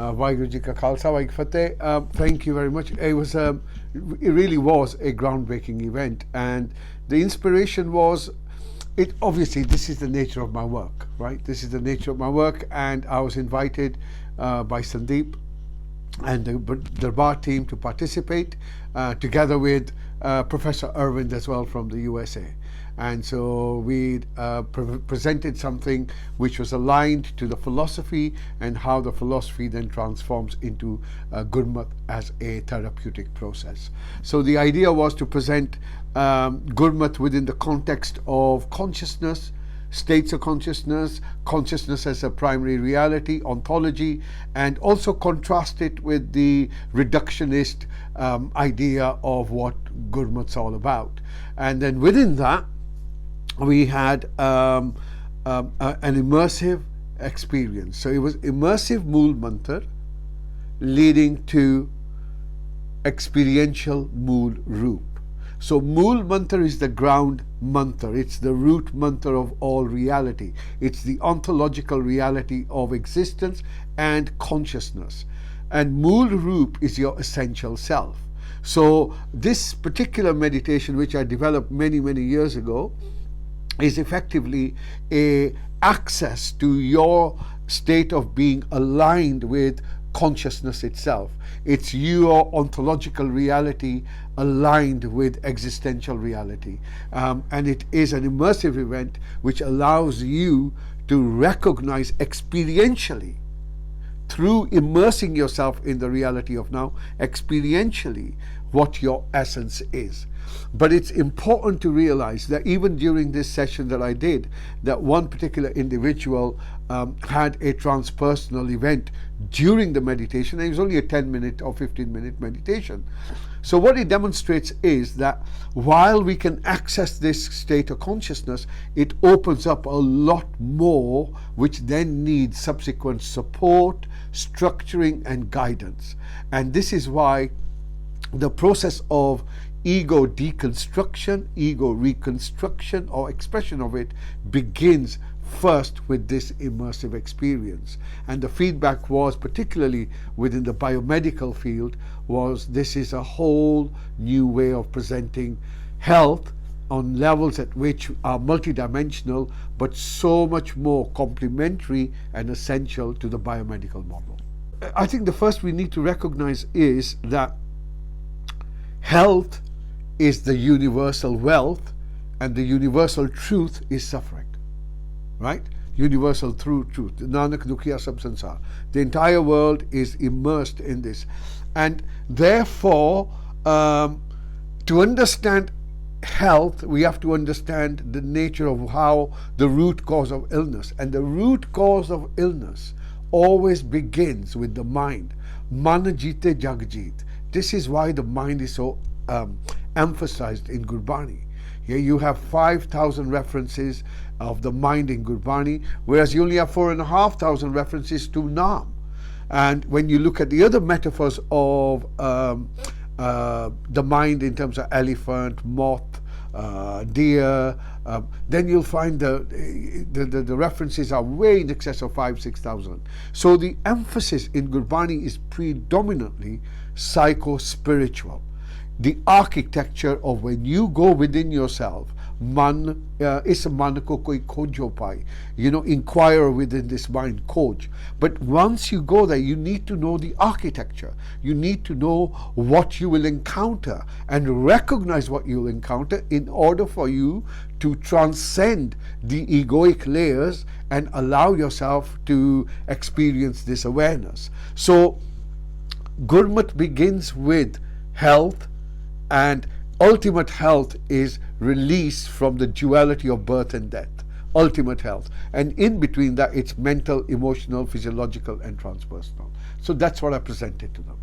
Waheguru Ji Ka Khalsa, Waheguru Fateh. Thank you very much. It really was a groundbreaking event, and the inspiration was, obviously this is the nature of my work, right? This is the nature of my work, and I was invited by Sandeep and the Darbat team to participate, together with Professor Irwind as well from the USA. And so we presented something which was aligned to the philosophy and how the philosophy then transforms into Gurmat as a therapeutic process. So the idea was to present Gurmat within the context of consciousness, states of consciousness, consciousness as a primary reality, ontology, and also contrast it with the reductionist idea of what Gurmat's all about. And then within that, we had an immersive experience. So it was Immersive Mool Mantra leading to Experiential Mool Roop. So Mool Mantra is the ground mantra. It's the root mantra of all reality. It's the ontological reality of existence and consciousness. And Mool Roop is your essential self. So this particular meditation, which I developed many, many years ago, is effectively a access to your state of being aligned with consciousness itself. It's your ontological reality aligned with existential reality, and it is an immersive event which allows you to recognize experientially, through immersing yourself in the reality of now, experientially what your essence is. But it's important to realize that even during this session that I did, that one particular individual had a transpersonal event during the meditation. It was only a 10-minute or 15-minute meditation. So what it demonstrates is that while we can access this state of consciousness, it opens up a lot more, which then needs subsequent support, structuring, and guidance. And this is why the process of ego deconstruction, ego reconstruction, or expression of it begins first with this immersive experience. And the feedback was, particularly within the biomedical field, was this is a whole new way of presenting health on levels at which are multidimensional, but so much more complementary and essential to the biomedical model. I think the first we need to recognize is that health is the universal wealth, and the universal truth is suffering, right? Universal truth. Nanak Dukhiya Sab Sansar. The entire world is immersed in this. And therefore, to understand health, we have to understand the nature of how the root cause of illness. And the root cause of illness always begins with the mind. Mana jite jagjit. This is why the mind is so emphasized in Gurbani. Here you have 5,000 references of the mind in Gurbani, whereas you only have 4,500 references to Naam. And when you look at the other metaphors of the mind in terms of elephant, moth, deer, then you'll find the references are way in excess of 5,000-6,000. So the emphasis in Gurbani is predominantly psycho-spiritual. The architecture of when you go within yourself, man is man ko koi khojo pai, inquire within this mind, khoj. But once you go there, you need to know the architecture. You need to know what you will encounter and recognize what you'll encounter in order for you to transcend the egoic layers and allow yourself to experience this awareness. So Gurmat begins with health, and ultimate health is release from the duality of birth and death, ultimate health. And in between that, it's mental, emotional, physiological, and transpersonal. So that's what I presented to them.